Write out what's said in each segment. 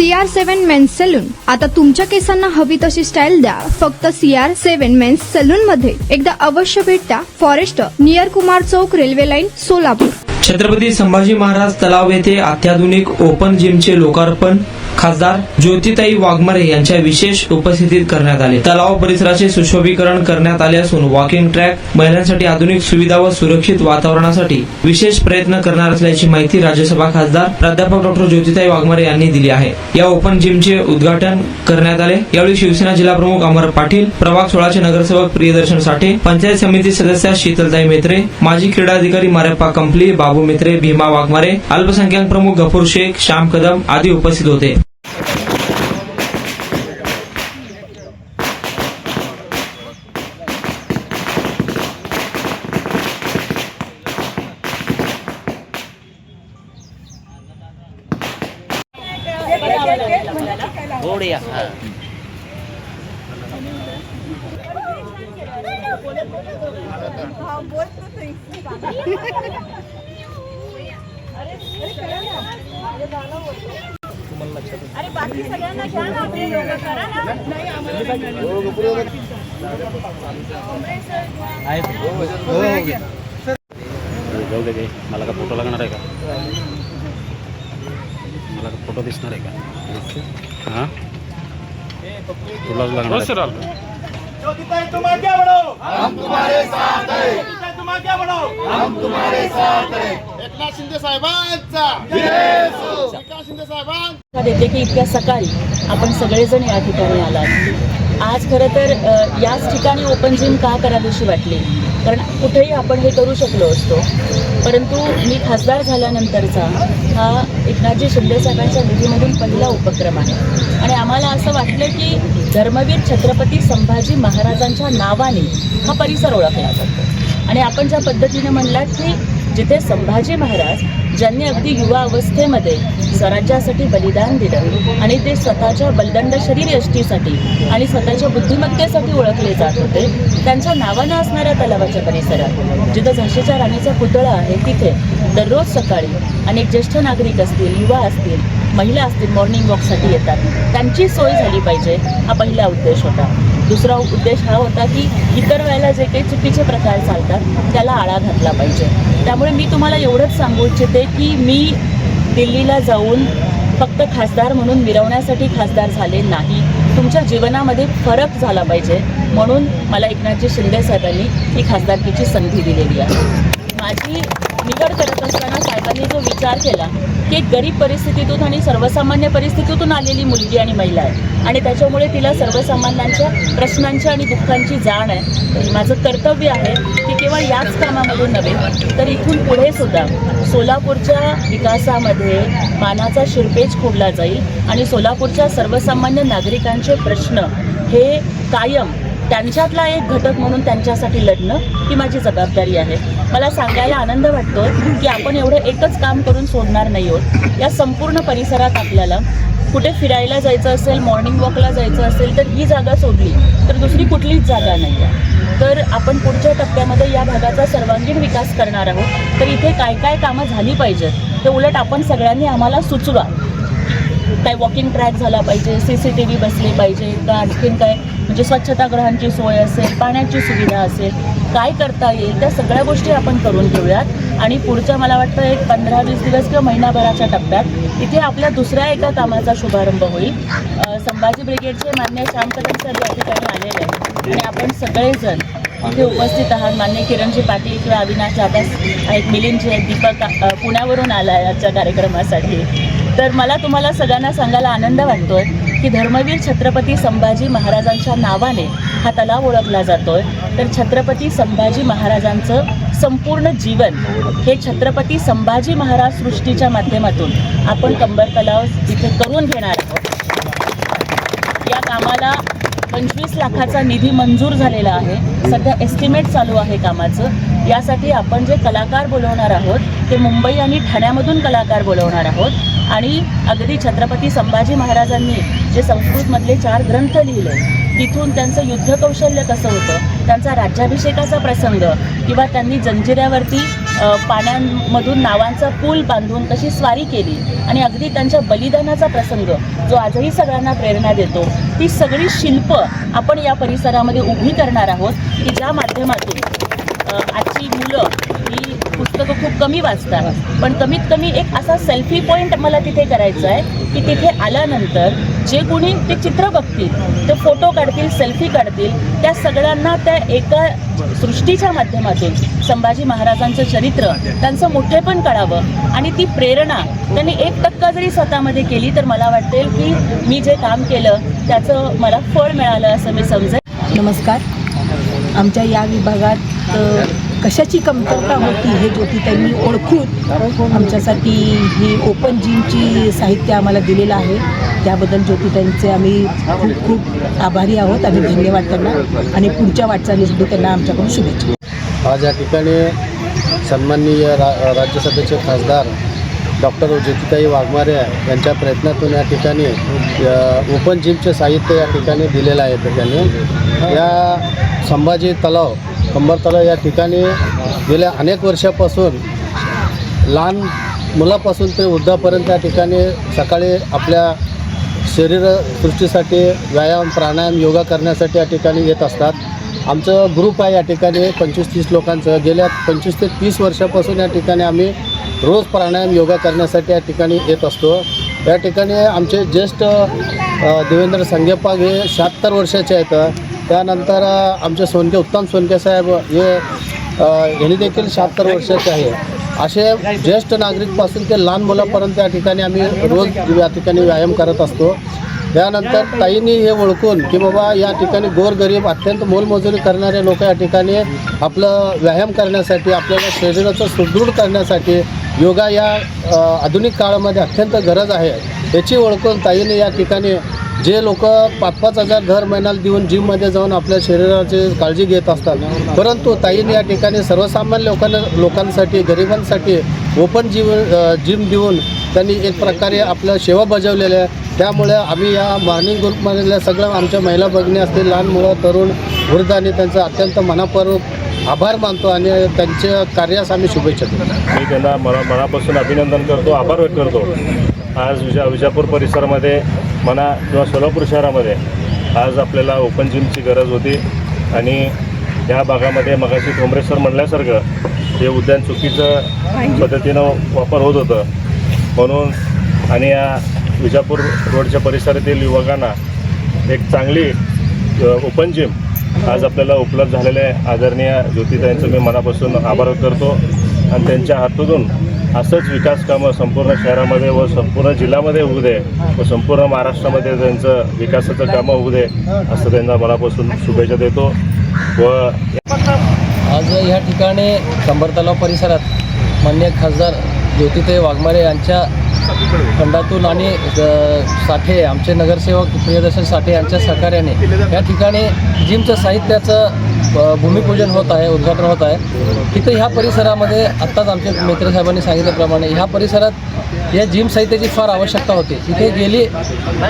CR7 men's salon. आता तुमच्या केसांना हवी तशी स्टाईल द्या फक्त CR7 मेन्स सलून मध्ये. एकदा अवश्य भेट द्या. फॉरेस्ट नियर कुमार चौक, रेल्वे लाईन, सोलापूर. छत्रपती संभाजी महाराज तलाव येथे अत्याधुनिक ओपन जिमचे लोकार्पण खासदार ज्योतिताई वाघमारे यांच्या विशेष उपस्थितीत करण्यात आले. तलाव परिसराचे सुशोभीकरण करण्यात आले असून वॉकिंग ट्रॅक, महिलांसाठी आधुनिक सुविधा व सुरक्षित वातावरणासाठी विशेष प्रयत्न करणार असल्याची माहिती राज्यसभा खासदार प्राध्यापक डॉ. ज्योतिताई वाघमारे यांनी दिली आहे. या ओपन जिमचे उद्घाटन करण्यात आले. यावेळी शिवसेना जिल्हा प्रमुख अमर पाटील, प्रभाग 16चे नगरसेवक प्रियदर्शन साठे, पंचायत समिती सदस्य शीतलताई मेत्रे, माजी क्रीडा अधिकारी मारेप्पा कंपली, बाबू मेत्रे, भीमा वाघमारे, अल्पसंख्याक प्रमुख गफूर शेख, श्याम कदम आदी उपस्थित होते. अरे बाकी सगळ्यांना घ्या ना, आपले लोक करा ना. मला का फोटो लागणार आहे का? मला का फोटो दिसणार आहे का? हां तुलाच लागणार आहे. तुम आगे बढ़ो, हम तुम्हारे साथ हैं. तुम आगे बढ़ो, हम तुम्हारे साथ हैं. एकनाथ शिंदे साहेबांचा जय हो. एकनाथ शिंदे साहेबांचा देते की इतक्या सकाळी आपण सगळेजण या ठिकाणी आलात. आज खरं तर याच ठिकाणी ओपन जिम का करावीशी वाटली, कारण कुठेही आपण हे करू शकलो असतो. परंतु मी खासदार झाल्यानंतरचा हा एकनाथजी शिंदे साहेबांच्या निधीमधून पहिला उपक्रम आहे आणि आम्हाला असं वाटलं की धर्मवीर छत्रपती संभाजी महाराजांच्या नावाने हा परिसर ओळखला जातो. आणि आपण ज्या पद्धतीने म्हणलात की जिथे संभाजी महाराज ज्यांनी अगदी युवा अवस्थेमध्ये स्वराज्यासाठी बलिदान दिलं आणि ते स्वतःच्या बलदंड शरीरयष्टीसाठी आणि स्वतःच्या बुद्धिमत्तेसाठी ओळखले जात होते, त्यांच्या नावानं असणाऱ्या तलावाच्या परिसरात जिथं झाशीच्या राणीचा पुतळा आहे तिथे दररोज सकाळी अनेक ज्येष्ठ नागरिक असतील, युवा असतील, महिला असतील, मॉर्निंग वॉकसाठी येतात. त्यांची सोय झाली पाहिजे हा पहिला उद्देश होता. दुसरा उद्देश हा होता की इतर वेळेला जे काही चुकीचे प्रकार चालतात त्याला आळा घातला पाहिजे. त्यामुळे मी तुम्हाला एवढंच सांगू इच्छिते की मी दिल्लीला जाऊन फक्त खासदार म्हणून मिरवण्यासाठी खासदार झाले नाही. तुमच्या जीवनामध्ये फरक झाला पाहिजे म्हणून मला एकनाथजी शिंदे साहेबांनी ही खासदारकीची संधी दिलेली आहे. माझी निवड करत असताना साहेबांनी जो विचार केला की एक गरीब परिस्थितीतून आणि सर्वसामान्य परिस्थितीतून आलेली मुलगी आणि महिला आहे आणि त्याच्यामुळे तिला सर्वसामान्यांच्या प्रश्नांची आणि दुःखांची जाण आहे. माझं कर्तव्य आहे की केवळ याच कामामधून नव्हे तर इथून पुढे सुद्धा सोलापूरच्या विकासामध्ये मानाचा शिरपेच खोडला जाईल आणि सोलापूरच्या सर्वसामान्य नागरिकांचे प्रश्न हे कायम त्यांच्यातला एक घटक म्हणून त्यांच्यासाठी लढणं ही माझी जबाबदारी आहे. मला सांगायला आनंद वाटतो की आपण एवढं एकच काम करून सोडणार नाही आहोत. या संपूर्ण परिसरात आपल्याला कुठे फिरायला जायचं असेल, मॉर्निंग वॉकला जायचं असेल तर ही जागा सोडली तर दुसरी कुठलीच जागा नाही आहे. तर आपण पुढच्या टप्प्यामध्ये या भागाचा सर्वांगीण विकास करणार आहोत. तर इथे काय काय कामं झाली पाहिजेत ते उलट आपण सगळ्यांनी आम्हाला सुचवा. काय वॉकिंग ट्रॅक झाला पाहिजे, CCTV बसले पाहिजे का, आणखीन काय म्हणजे स्वच्छतागृहांची सोय असेल, पाण्याची सुविधा असेल, काय करता येईल त्या सगळ्या गोष्टी आपण करून घेऊयात. आणि पुढच्या मला वाटतं एक 15-20 दिवस किंवा महिनाभराच्या टप्प्यात इथे आपल्या दुसऱ्या एका कामाचा शुभारंभ होईल. संभाजी ब्रिगेडचे मान्य श्याम कदम सर या ठिकाणी आलेले आहेत आणि आपण सगळेजण इथे उपस्थित आहात. मान्य किरणजी पाटील किंवा अविनाश जाधव आहेत, मिलिंदजी आहेत, दीपक पुण्यावरून आला आहे आजच्या कार्यक्रमासाठी. तर मला तुम्हाला सगळ्यांना सांगायला आनंद वाटतोय की धर्मवीर छत्रपती संभाजी महाराजांच्या नावाने हा तलाव ओळखला जातोय. तर छत्रपती संभाजी महाराजांचं संपूर्ण जीवन हे छत्रपती संभाजी महाराज सृष्टीच्या माध्यमातून आपण कंबर तलाव इथे करून घेणार आहोत. या कामाला 25 लाखाचा निधी मंजूर झालेला आहे. सध्या एस्टिमेट चालू आहे कामाचं. यासाठी आपण जे कलाकार बोलवणार आहोत ते मुंबई आणि ठाण्यामधून कलाकार बोलवणार आहोत आणि अगदी छत्रपती संभाजी महाराजांनी जे संस्कृतमधले 4 ग्रंथ लिहिले तिथून त्यांचं युद्धकौशल्य कसं होतं, त्यांचा राज्याभिषेकाचा प्रसंग किंवा त्यांनी जंजिऱ्यावरती पाण्यामधून नावांचा पूल बांधून कशी स्वारी केली आणि अगदी त्यांच्या बलिदानाचा प्रसंग जो आजही सगळ्यांना प्रेरणा देतो, ती सगळी शिल्प आपण या परिसरामध्ये उभी करणार आहोत की ज्या माध्यमातून आजची मुलं ही पुस्तकं खूप कमी वाचतात पण कमीत कमी एक असा सेल्फी पॉईंट मला तिथे करायचा आहे की तिथे आल्यानंतर जे कोणी ते चित्र बघतील, ते फोटो काढतील, सेल्फी काढतील, त्या सगळ्यांना त्या एका सृष्टीच्या माध्यमातून संभाजी महाराजांचं चरित्र, त्यांचं मोठेपण कळावं आणि ती प्रेरणा त्यांनी 1% जरी स्वतःमध्ये केली तर मला वाटेल की मी जे काम केलं त्याचं मला फळ मिळालं असं मी समजेन. नमस्कार. आमच्या या विभागात कशाची कमतरता होती हे ज्योतिताईंनी ओळखून आमच्यासाठी ही ओपन जिमची साहित्य आम्हाला दिलेलं आहे. त्याबद्दल ज्योतिताईंचे आम्ही खूप खूप आभारी आहोत आणि धन्यवाद त्यांना आणि पुढच्या वाटचालीसाठी त्यांना आमच्याकडून शुभेच्छा. आज या ठिकाणी सन्माननीय राज्यसभेचे खासदार डॉक्टर ज्योतिताई वाघमारे यांच्या प्रयत्नातून या ठिकाणी ओपन जिमचे साहित्य या ठिकाणी दिलेलं आहे. त्यांनी या संभाजी तलाव, कंबर तलाव या ठिकाणी गेल्या अनेक वर्षापासून लहान मुलापासून ते वृद्धापर्यंत या ठिकाणी सकाळी आपल्या शरीरसृष्टीसाठी व्यायाम, प्राणायाम, योगा करण्यासाठी या ठिकाणी येत असतात. आमचं ग्रुप आहे या ठिकाणी 25-30 लोकांचं. गेल्या 25 ते 30 वर्षापासून या ठिकाणी आम्ही रोज प्राणायाम, योगा करण्यासाठी या ठिकाणी येत असतो. या ठिकाणी आमचे ज्येष्ठ देवेंद्र संगेपाग हे 76 वर्षाचे आहेत. त्यानंतर आमचे सोनके, उत्तम सोनके साहेब यांनी देखील 76 वर्षाचे आहे. असे ज्येष्ठ नागरिकपासून ते लहान मुलापर्यंत या ठिकाणी आम्ही रोज या ठिकाणी व्यायाम करत असतो. त्यानंतर ताईंनी हे ओळखून की बाबा या ठिकाणी गोरगरीब, अत्यंत मोलमजुरी करणारे लोक या ठिकाणी आपलं व्यायाम करण्यासाठी, आपल्याला शरीराचं सुदृढ करण्यासाठी योगा या आधुनिक काळामध्ये अत्यंत गरज आहे याची ओळखून ताईंनी या ठिकाणी जे लोक 5-5 हजार दर महिन्याला देऊन जिममध्ये जाऊन आपल्या शरीराची काळजी घेत असतात, परंतु ताईंनी या ठिकाणी सर्वसामान्य लोकांसाठी, गरिबांसाठी ओपन जिम देऊन त्यांनी एक प्रकारे आपलं सेवा बजावलेली आहे. त्यामुळे आम्ही या मॉर्निंग ग्रुपमधल्या सगळं आमच्या महिला भगिनी असतील, लहान मुलं, तरुण, वृद्ध आणि त्यांचं अत्यंत मनापूर्वक आभार मानतो आणि त्यांच्या कार्यास आम्ही शुभेच्छा देतो. मी त्यांना मनापासून अभिनंदन करतो, आभार व्यक्त करतो. आज विजापूर परिसरामध्ये म्हणा किंवा सोलापूर शहरामध्ये आज आपल्याला ओपन जिमची गरज होती आणि या भागामध्ये मगाशी ठोंबरे सर म्हणल्यासारखं हे उद्यान चुकीचं पद्धतीनं वापर होत होतं म्हणून आणि या विजापूर रोडच्या परिसरातील युवकांना एक चांगली ओपन जिम आज आपल्याला उपलब्ध झालेले आदरणीय ज्योतिताईंचं मी मनापासून आभार करतो आणि त्यांच्या हातून असंच विकास कामं संपूर्ण शहरामध्ये व संपूर्ण जिल्ह्यामध्ये होऊ दे व संपूर्ण महाराष्ट्रामध्ये त्यांचं विकासाचं कामं होऊ दे असं त्यांना मनापासून शुभेच्छा देतो. व आज या ठिकाणी कंबर तलाव परिसरात माननीय खासदार ज्योतिताई वाघमारे यांच्या फंडातून आणि साठे, आमचे नगरसेवक प्रियदर्शन साठे यांच्या सहकार्याने या ठिकाणी जिमचं साहित्याचं भूमिपूजन होत आहे, उद्घाटन होत आहे. तिथं ह्या परिसरामध्ये आत्ताच आमच्या मित्रसाहेबांनी सांगितल्याप्रमाणे ह्या परिसरात या जिम साहित्याची फार आवश्यकता होती. तिथे गेली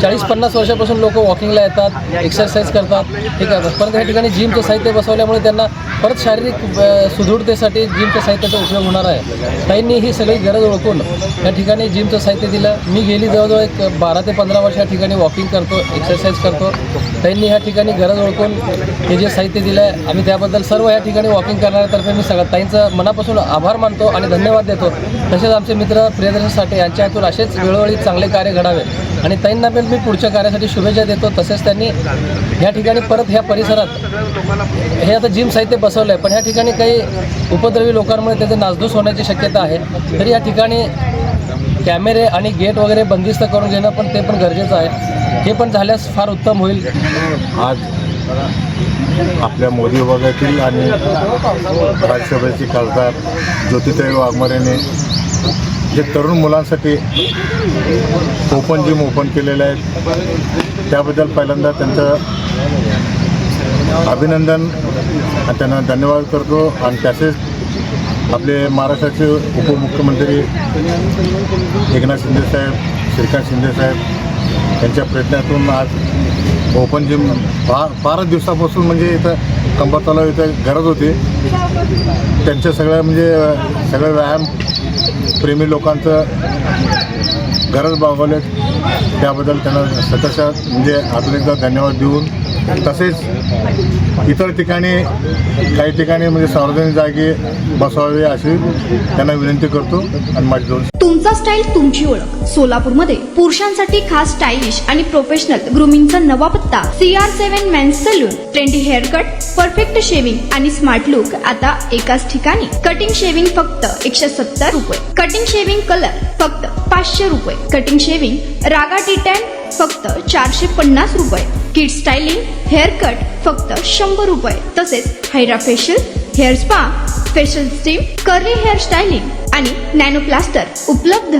40-50 वर्षापासून लोक वॉकिंगला येतात, एक्सरसाइज करतात, ठीक आहे, परंतु या ठिकाणी जिमचं साहित्य बसवल्यामुळे त्यांना परत शारीरिक सुदृढतेसाठी जिमच्या साहित्याचा उपयोग होणार आहे. ताईंनी ही सगळी गरज ओळखून या ठिकाणी जिमचं साहित्य दिलं. मी गेली जवळजवळ एक 12 ते 15 वर्ष या ठिकाणी वॉकिंग करतो, एक्सरसाइज करतो. ताईंनी ह्या ठिकाणी गरज ओळखून हे जे साहित्य दिलं आहे आम्ही त्याबद्दल सर्व या ठिकाणी वॉकिंग करणाऱ्यातर्फे मी सगळं ताईंचं मनापासून आभार मानतो आणि धन्यवाद देतो. तसेच आमचे मित्र प्रियदर्शन साठे यांच्या हातून असेच वेळोवेळी चांगले कार्य घडावे आणि ताईंना पण मी पुढच्या कार्यासाठी शुभेच्छा देतो. तसेच त्यांनी ह्या ठिकाणी परत ह्या परिसरात हे आता जिम साहित्य बसवलं आहे पण ह्या ठिकाणी काही उपद्रवी लोकांमुळे त्याचे नासधूस होण्याची शक्यता आहे. तरी या ठिकाणी कॅमेरे आणि गेट वगैरे बंदिस्त करून घेणं पण ते पण गरजेचं आहे. हे पण झाल्यास फार उत्तम होईल. आज आपल्या मोदी विभागातील आणि राज्यसभेचे खासदार ज्योतिताई वाघमारेने जे तरुण मुलांसाठी ओपन जिम ओपन केलेले आहेत त्याबद्दल पहिल्यांदा त्यांचं अभिनंदन आणि त्यांना धन्यवाद करतो आणि तसेच आपले महाराष्ट्राचे उपमुख्यमंत्री एकनाथ शिंदेसाहेब, श्रीकांत शिंदेसाहेब यांच्या प्रयत्नातून आज ओपन जिम फारच दिवसापासून म्हणजे इथं कंबर तलाव इथं गरज होती. त्यांच्या सगळं व्यायाम प्रेमी लोकांचं गरज भागवले, त्याबद्दल त्यांना सतत म्हणजे अजून एकदा धन्यवाद देऊन, तसेच इतर ठिकाणी काही ठिकाणी म्हणजे सार्वजनिक जागी बसवावे अशी त्यांना विनंती करतो. आणि माझी दोन तुमचा स्टाईल तुमची ओळख. सोलापूरमध्ये पुरुषांसाठी खास स्टायलिश आणि प्रोफेशनल ग्रूमिंगचा नवा पत्ता CR7 men's salon. Trendy hair cut, perfect shaving आणि स्मार्ट लुक आता एकाच ठिकाणी. कटिंग शेविंग फक्त 170 रुपये. कटिंग शेविंग कलर फक्त 500 रुपये. कटिंग शेविंग रागा टी10 फक्त 450 रुपये. किड स्टायलिंग हेअर कट फक्त 100 रुपये. तसेच hydra facial, hair spa, facial steam, curly hair styling आणि नॅनो प्लास्टर उपलब्ध.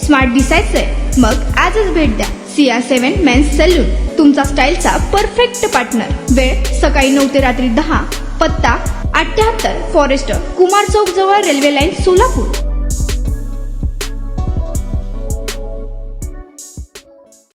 स्मार्ट दिसायचंय मग आजच भेट द्या CR7 मेन्स सलून, तुमचा स्टाईलचा परफेक्ट पार्टनर. वेळ सकाळी 9 ते रात्री 10. पत्ता 78 फॉरेस्ट कुमार चौक जवळ रेल्वे लाईन सोलापूर.